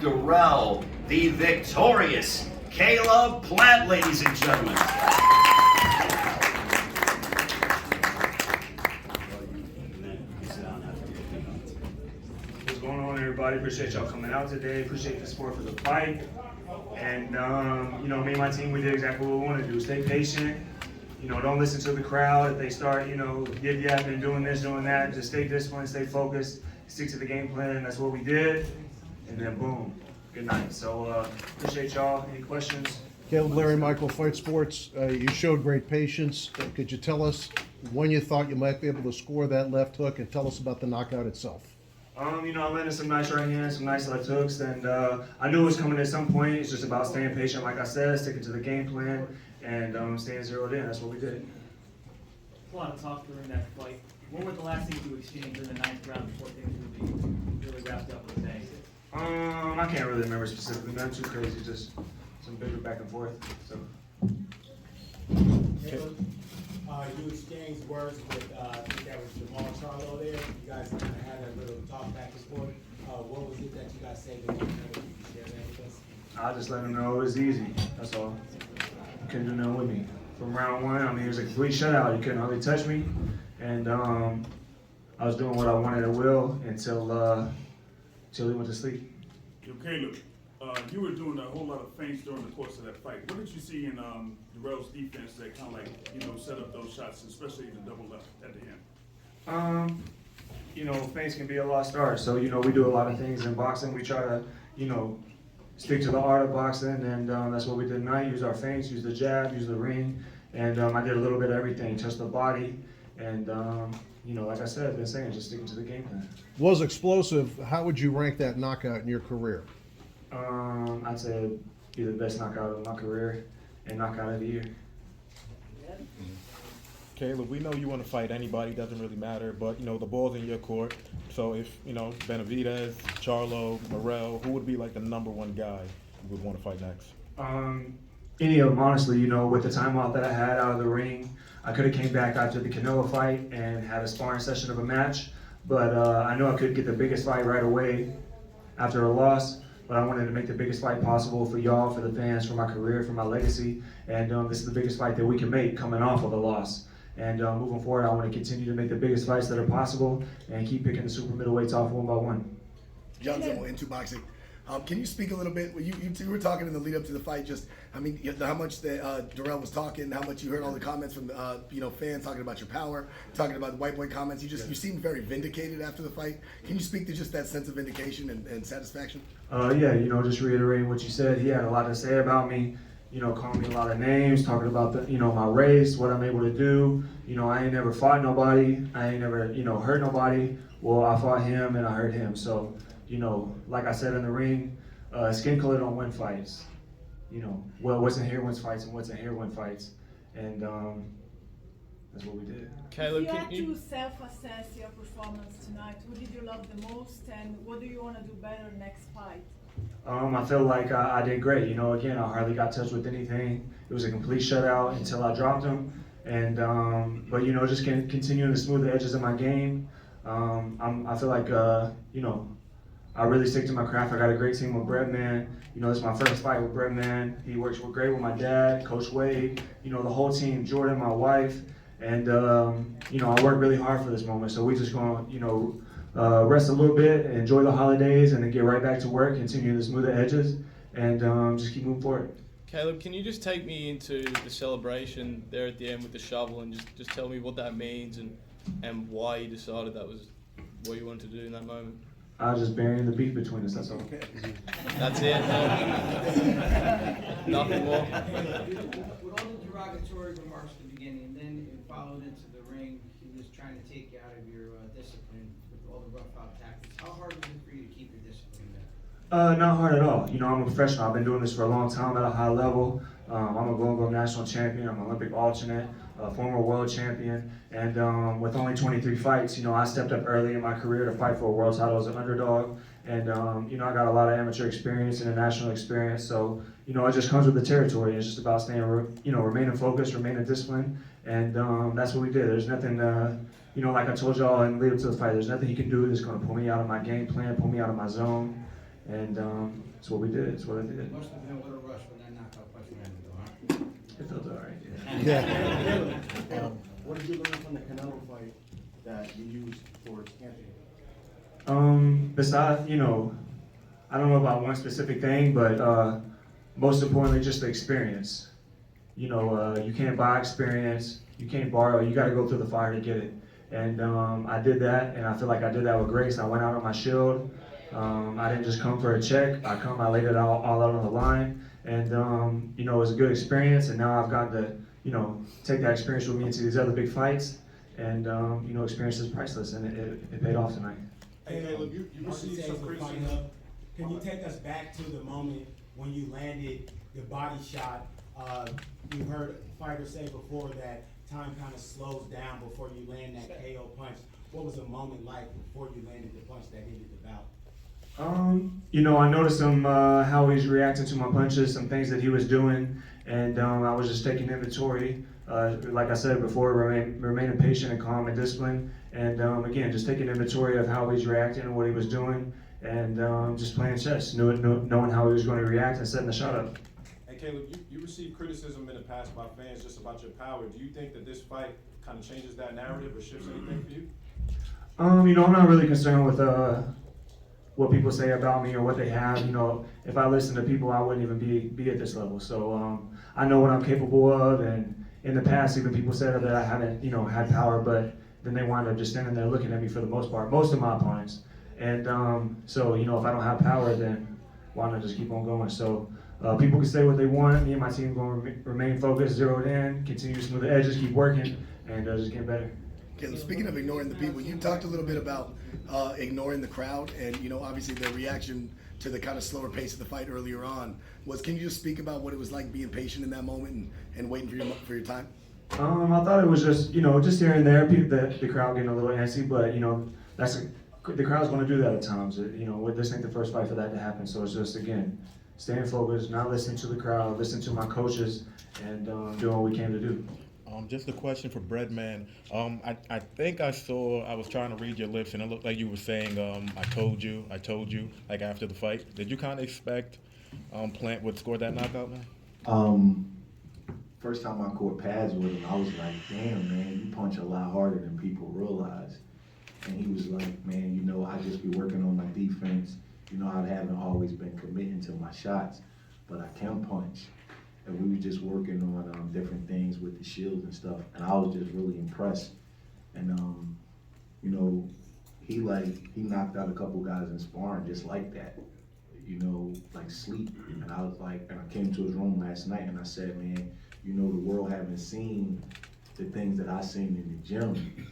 Dirrell, the victorious Caleb Plant, ladies and gentlemen. What's going on, everybody? Appreciate y'all coming out today. Appreciate the support for the fight. And, me and my team, we did exactly what we want to do. Stay patient. Don't listen to the crowd. If they start, yip-yapping, doing this, doing that, just stay disciplined, stay focused, stick to the game plan. That's what we did. And then, boom, good night. So, appreciate y'all. Any questions? Caleb, Larry, Michael, Fight Sports, you showed great patience. Could you tell us when you thought you might be able to score that left hook, and tell us about the knockout itself? I landed some nice right hands, some nice left hooks, and I knew it was coming at some point. It's just about staying patient, like I said, sticking to the game plan, and staying zeroed in. That's what we did. A lot of talk during that fight. What were the last things you exchanged in the ninth round before things would be really wrapped up with a bang? I can't really remember specifically. Nothing too crazy, just some bigger back and forth. So. Caleb, you exchanged words with, I think that was Jamal Charlo there. You guys kind of had a little talk back and forth. What was it that you guys said that you could share that with us? I just let him know it was easy. That's all. He couldn't do nothing with me. From round one, it was a complete shutout. He couldn't hardly touch me. And I was doing what I wanted at will until he went to sleep. Yo, Caleb, you were doing a whole lot of feints during the course of that fight. What did you see in Dirrell's defense that kind of set up those shots, especially the double left at the end? Feints can be a lost art. So, we do a lot of things in boxing. We try to, stick to the art of boxing, and that's what we did tonight. Use our feints, use the jab, use the ring, and I did a little bit of everything, touch the body, and like I said, I've been saying, just sticking to the game plan. Was explosive. How would you rank that knockout in your career? I'd say it'd be the best knockout of my career and knockout of the year. Caleb, we know you want to fight anybody, doesn't really matter, but the ball's in your court. So if Benavidez, Charlo, Morrell, who would be like the number one guy you would want to fight next? Any of them, honestly. With the time off that I had out of the ring, I could have came back after the Canelo fight and had a sparring session of a match, but I knew I couldn't get the biggest fight right away after a loss. But I wanted to make the biggest fight possible for y'all, for the fans, for my career, for my legacy, and this is the biggest fight that we can make coming off of a loss. And moving forward, I want to continue to make the biggest fights that are possible and keep picking the super middleweights off one by one. John Zimmer, Into Boxing. Can you speak a little bit? You two were talking in the lead up to the fight. How much Dirrell was talking, how much you heard all the comments from fans talking about your power, talking about the white boy comments. You seemed very vindicated after the fight. Can you speak to just that sense of vindication and satisfaction? Just reiterating what you said. He had a lot to say about me. Calling me a lot of names, talking about my race, what I'm able to do. I ain't never fought nobody. I ain't never hurt nobody. Well, I fought him and I hurt him. So. Like I said in the ring, skin color don't win fights. What's in here wins fights, and what's in here win fights. And that's what we did. Caleb, if you had to self-assess your performance tonight, what did you love the most, and what do you want to do better next fight? I feel like I did great. Again, I hardly got touched with anything. It was a complete shutout until I dropped him. And but just continuing to smooth the edges of my game. I feel like I really stick to my craft. I got a great team with Breadman. This is my first fight with Breadman. He works great with my dad, Coach Wade, the whole team, Jordan, my wife. And, I work really hard for this moment. So we just going to, rest a little bit, enjoy the holidays, and then get right back to work, continue to smooth the edges, and just keep moving forward. Caleb, can you just take me into the celebration there at the end with the shovel and just tell me what that means and why you decided that was what you wanted to do in that moment? I was just burying the beef between us, that's all. That's it? Nothing more? With all the derogatory remarks at the beginning, and then it followed into the ring, he was trying to take you out of your discipline with all the rough out tactics. How hard was it for you to keep your discipline there? Not hard at all. I'm a professional. I've been doing this for a long time at a high level. I'm a Go national champion. I'm an Olympic alternate, a former world champion. And with only 23 fights, I stepped up early in my career to fight for a world title as an underdog. And, I got a lot of amateur experience, international experience. So, it just comes with the territory. It's just about staying, remaining focused, remaining disciplined. And that's what we did. There's nothing, like I told y'all in the lead up to the fight, there's nothing he can do that's going to pull me out of my game plan, pull me out of my zone. And it's what we did. It's what I did. Must have been a little rush when that knockout punch landed, though, huh? It felt all right. Yeah. What did you learn from the Canelo fight that you used for Anthony? Besides, I don't know about one specific thing, but most importantly, just the experience. You can't buy experience, you can't borrow, you got to go through the fire to get it. And I did that, and I feel like I did that with grace. I went out on my shield. I didn't just come for a check. I laid it all out on the line. And, it was a good experience, and now I've gotten to, take that experience with me into these other big fights. And, experience is priceless, and it paid off tonight. Hey, Caleb, you received some criticism. Can you take us back to the moment when you landed the body shot? You heard fighters say before that time kind of slows down before you land that KO punch. What was the moment like before you landed the punch that ended the bout? I noticed him, how he's reacting to my punches, some things that he was doing, and I was just taking inventory. Like I said before, remaining patient and calm and disciplined, and again, just taking inventory of how he's reacting and what he was doing, and just playing chess, knowing how he was going to react and setting the shot up. Hey Caleb, you received criticism in the past by fans just about your power. Do you think that this fight kind of changes that narrative or shifts anything for you? I'm not really concerned with what people say about me or what they have. If I listen to people, I wouldn't even be at this level. So I know what I'm capable of, and in the past, even people said that I haven't, had power, but then they wind up just standing there looking at me for the most part, most of my opponents. And so, if I don't have power, then why not just keep on going? So people can say what they want. Me and my team are going to remain focused, zeroed in, continue to smooth the edges, keep working, and just get better. Caleb, speaking of ignoring the people, you talked a little bit about ignoring the crowd, and obviously the reaction to the kind of slower pace of the fight earlier on can you just speak about what it was like being patient in that moment and waiting for your time? I thought it was just just here and there, the crowd getting a little antsy, but the crowd's going to do that at times. This ain't the first fight for that to happen, so it's just again staying focused, not listening to the crowd, listening to my coaches, and doing what we came to do. Just a question for Breadman. I think I was trying to read your lips, and it looked like you were saying, I told you, like after the fight. Did you kind of expect Plant would score that knockout, man? First time I caught pads with him, I was like, damn, man, you punch a lot harder than people realize. And he was like, man, I just be working on my defense. I haven't always been committing to my shots, but I can punch. And we were just working on different things with the shields and stuff, and I was just really impressed. And he knocked out a couple guys in sparring just like that, like sleep. And I was like, and I came to his room last night and I said, man, the world haven't seen the things that I seen in the gym.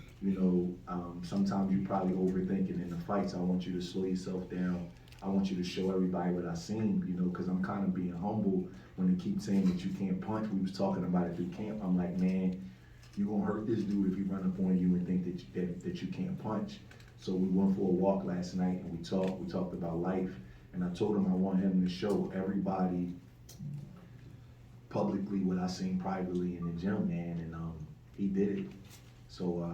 Sometimes you probably overthinking in the fights. I want you to slow yourself down. I want you to show everybody what I seen, because I'm kind of being humble when they keep saying that you can't punch. We was talking about it through camp. I'm like, man, you gonna hurt this dude if he run up on you and think that you can't punch. So we went for a walk last night and we talked about life. And I told him I want him to show everybody publicly what I seen privately in the gym, man, and he did it. So,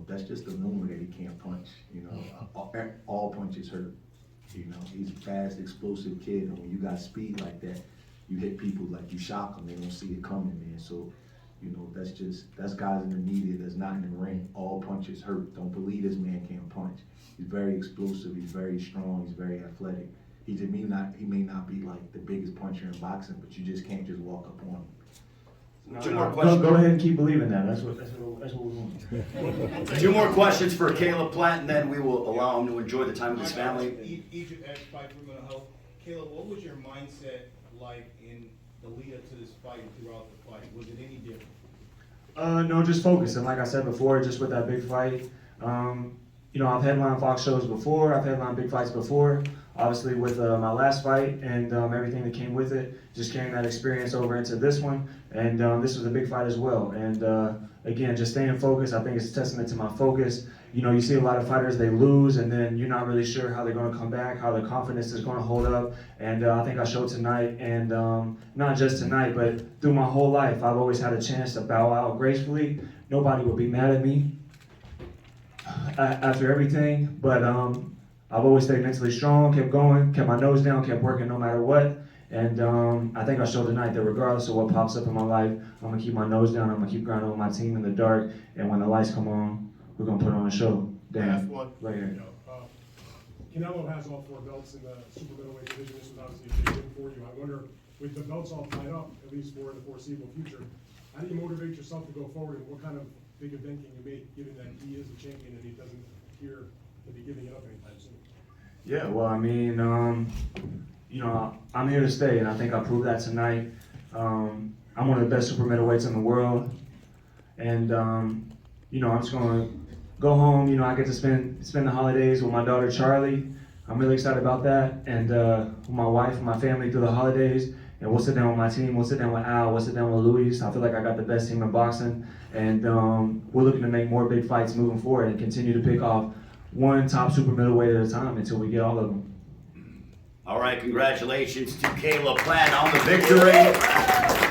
that's just a rumor that he can't punch. All punches hurt. He's a fast, explosive kid, and when you got speed like that, you hit people like you shock them. They don't see it coming, man. So, that's guys in the media that's not in the ring. All punches hurt. Don't believe this man can't punch. He's very explosive. He's very strong. He's very athletic. He may not be like the biggest puncher in boxing, but you just can't just walk up on him. Two more questions. Go ahead and keep believing that. That's what we want. Two more questions for Caleb Plant, and then we will allow him to enjoy the time with his family. Egypt X fight for mental health. Caleb, what was your mindset like in the lead up to this fight and throughout the fight? Was it any different? No, just focus. And like I said before, just with that big fight, I've headlined Fox shows before. I've headlined big fights before. Obviously, with my last fight and everything that came with it, just carrying that experience over into this one. And this was a big fight as well. And again, just staying focused. I think it's a testament to my focus. You see a lot of fighters, they lose, and then you're not really sure how they're going to come back, how their confidence is going to hold up. And I think I showed tonight, and not just tonight, but through my whole life, I've always had a chance to bow out gracefully. Nobody will be mad at me after everything, but I've always stayed mentally strong, kept going, kept my nose down, kept working no matter what. And I think I showed tonight that regardless of what pops up in my life, I'm gonna keep my nose down. I'm gonna keep grinding with my team in the dark. And when the lights come on, we're gonna put on a show. Last one. Later. Canelo has all 4 belts in the super middleweight division. This was obviously a big win for you. I wonder, with the belts all tied up, at least for the foreseeable future, how do you motivate yourself to go forward, and what kind of big event can you make, given that he is the champion and he doesn't appear to be giving it up anytime soon? Yeah, well, I mean, you know, I'm here to stay, and I think I proved that tonight. I'm one of the best super middleweights in the world, and you know, I'm just gonna go home. You know, I get to spend the holidays with my daughter Charlie. I'm really excited about that, and with my wife and my family through the holidays. And we'll sit down with my team. We'll sit down with Al. We'll sit down with Luis. I feel like I got the best team in boxing, and we're looking to make more big fights moving forward and continue to pick off one top super middleweight at a time until we get all of them. All right, congratulations to Caleb Platt on the victory.